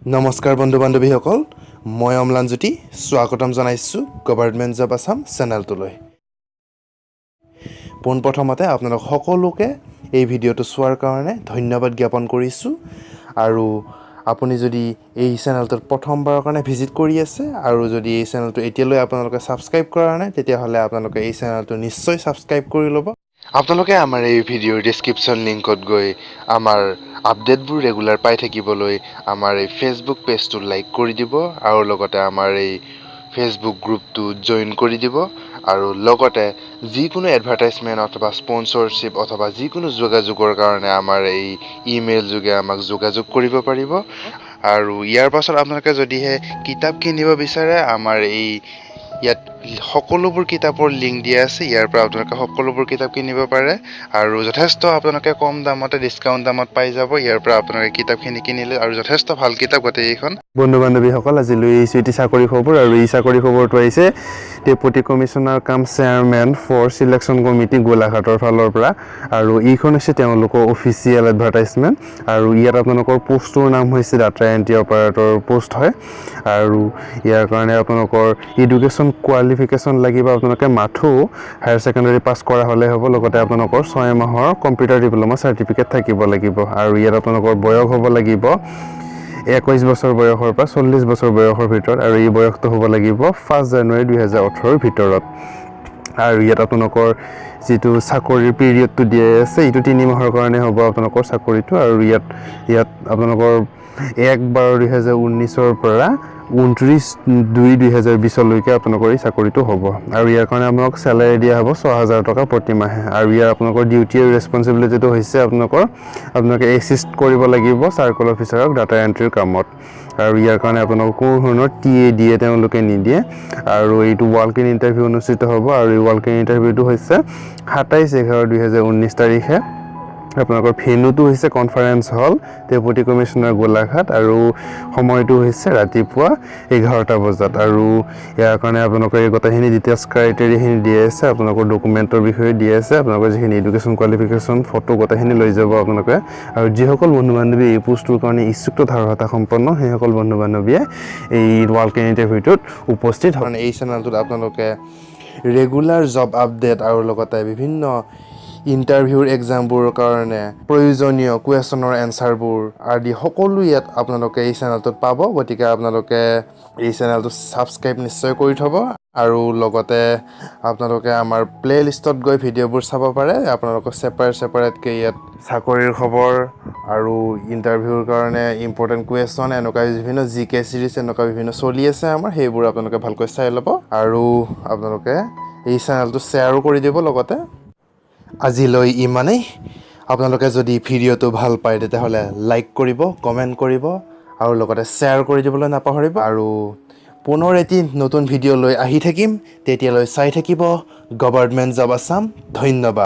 নমস্কাৰ বন্ধু বান্ধৱীসকল মই অম্লানজ্যোতি স্বাগতম জনাইছো গভৰ্ণমেণ্ট জব আসাম চেনেলটোলৈ পোনপ্ৰথমতে আপোনালোক সকলোকে এই ভিডিঅ'টো চোৱাৰ কাৰণে ধন্যবাদ জ্ঞাপন কৰিছো আৰু আপুনি যদি এই চেনেলটোত প্ৰথমবাৰৰ কাৰণে ভিজিট কৰি আছে আৰু যদি এই চেনেলটো এতিয়ালৈ আপোনালোকে সাবস্ক্ৰাইব কৰা নাই তেতিয়াহ'লে আপোনালোকে এই চেনেলটো নিশ্চয় সাবস্ক্ৰাইব কৰি ল'ব আপোনালোকে আমাৰ এই ভিডিঅ'ৰ ডেসক্ৰিপচন লিংকত গৈ আমাৰ আপডেটবোৰ ৰেগুলাৰ পাই থাকিবলৈ আমাৰ এই ফেসবুক পেজটো লাইক কৰি দিব আৰু লগতে আমাৰ এই ফেসবুক গ্ৰুপটো জয়েন কৰি দিব আৰু লগতে যিকোনো এডভাৰটাইজমেন্ট অথবা স্পন্সৰশিপ অথবা যিকোনো যোগাযোগৰ কাৰণে আমাৰ এই ইমেইল যোগে আমাক যোগাযোগ কৰিব পাৰিব আৰু ইয়াৰ পাছত আপোনালোকে যদিহে কিতাপ কিনিব বিচাৰে আমাৰ এই ইয়াত সকলোবোৰ কিতাপৰ লিংক দিয়া আছে ইয়াৰ পৰা আপোনালোকে সকলোবোৰ কিতাপ কিনিব পাৰে আৰু যথেষ্ট আপোনালোকে কম দামতে ডিসকাউন্ট দামত পাই যাব ইয়াৰ পৰা আপোনালোকে কিতাপখিনি কিনিলে আৰু যথেষ্ট ভাল কিতাপ গোটেইখন বন্ধু বান্ধৱীসকল আজি লৈ আহিছো এটি চাকৰি খবৰ আৰু এই চাকৰি খবৰটো আহিছে ডেপুটি কমিশনাৰ কাম চেয়াৰমেন ফৰ সিলেকশন কমিটি গোলাঘাটৰ ফালৰ পৰা আৰু এইখন হৈছে তেওঁলোকৰ অফিচিয়েল এডভাৰটাইজমেন্ট আৰু ইয়াত আপোনালোকৰ পোষ্টৰ নাম হৈছে ডাটা এন্ট্ৰি অপাৰেটৰ পোষ্ট হয় আৰু ইয়াৰ কাৰণে আপোনালোকৰ এডুকেশ্যন কোৱালিফিকেশ্যন লাগিব আপোনালোকে মাথো হায়াৰ সেকেন্ডাৰী পাস কৰা হলে হ'ব লগতে আপোনালোকৰ 6 মাহৰ কম্পিউটাৰ ডিপ্লোমা সাৰ্টিফিকেট থাকিব লাগিব আৰু ইয়াত আপোনালোকৰ বয়স হ'ব লাগিব 21 বছৰ বয়সৰ পৰা 40 বছৰ বয়সৰ ভিতৰত আৰু এই বয়সটো হ'ব লাগিব 1 জানুৱাৰী 2018 ভিতৰত আৰু ইয়াত আপোনালোকৰ যেটো চাকৰিৰ পিৰিয়ডটো দিয়া আছে এটো 3 মাহৰ কাৰণে হ'ব আপোনালোকৰ চাকৰিটো আৰু ইয়াত আপোনালোকৰ 1/12/2019 ৰ পৰা 29/2/2020 লৈকে আপোনালোকৰ এই চাকৰিটো হ'ব আৰু ইয়াৰ কাৰণে আপোনাক স্যালাৰি দিয়া হ'ব 6000 টকা প্ৰতি মাহে আৰু ইয়াৰ আপোনালোকৰ ডিউটি আৰু ৰেসপন্সিবিলিটিটো হৈছে আপোনালোকে এসিষ্ট কৰিব লাগিব সাৰ্কেল অফিচাৰক ডাটা এন্ট্ৰিৰ কামত আৰু ইয়াৰ কাৰণে আপোনালোকৰ কোনো ধৰণৰ টিএ দিয়ে তেওঁলোকে নিদিয়ে আৰু এইটো ৱাক ইন ইন্টাৰভিউ অনুষ্ঠিত হ'ব আৰু এই ৱাক ইন ইন্টাৰভিউটো হৈছে 27/11/2019 তাৰিখে আপোনালোকৰ ভেন্যুটো হৈছে কনফাৰেন্স হল ডেপুটি কমিশনাৰ গোলাঘাট আৰু সময়টো হৈছে ৰাতিপুৱা 11টা বজাত আৰু ইয়াৰ কাৰণে আপোনালোকৰ এই গটাখিনি ডিটেইলছ ক্ৰাইটেৰিয়াখিনি দিয়া আছে আপোনালোকৰ ডকুমেন্টৰ বিষয়ে দিয়া আছে আপোনালোকৰ যিখিনি এডুকেশ্যন কোৱালিফিকেশ্যন ফটো গটাখিনি লৈ যাব আপোনালোকে আৰু যিসকল বন্ধু বান্ধৱী এই পোষ্টৰ কাৰণে ইচ্ছুক তথা অৰ্হতা সম্পন্ন সেইসকল বন্ধু বান্ধৱীয়ে এই ৱাক ইন ইন্টাৰভিউটোত উপস্থিত হয় এই চেনেলটোত আপোনালোকে ৰেগুলাৰ জব আপডেট আৰু লগতে বিভিন্ন ইন্টাৰভিউৰ এক্সামবোৰৰ কাৰণে প্ৰয়োজনীয় কোৱেশ্যনৰ এনসাৰবোৰ আদি সকলো ইয়াত আপোনালোকে এই চেনেলটোত পাব গতিকে আপোনালোকে এই চেনেলটো সাবস্ক্ৰাইব নিশ্চয় কৰি থব আৰু লগতে আপোনালোকে আমাৰ প্লেলিষ্টত গৈ ভিডিঅ'বোৰ চাব পাৰে আপোনালোকৰ সেপাৰেট কে ইয়াত চাকৰিৰ খবৰ আৰু ইন্টাৰভিউৰ কাৰণে ইম্পৰ্টেন্ট কোৱেশ্যন এনেকুৱা বিভিন্ন জিকে সিৰিজ এনেকুৱা বিভিন্ন চলি আছে আমাৰ সেইবোৰ আপোনালোকে ভালকৈ চাই ল'ব আৰু আপোনালোকে এই চেনেলটো শ্বেয়াৰো কৰি দিব লগতে আজিলৈ ইমানেই আপোনালোকে যদি ভিডিঅ'টো ভাল পায় তেতিয়াহ'লে লাইক কৰিব কমেন্ট কৰিব আৰু লগতে শ্বেয়াৰ কৰি দিবলৈ নাপাহৰিব আৰু পুনৰ এটি নতুন ভিডিঅ' লৈ আহি থাকিম তেতিয়ালৈ চাই থাকিব গভৰ্ণমেণ্ট জব আসাম ধন্যবাদ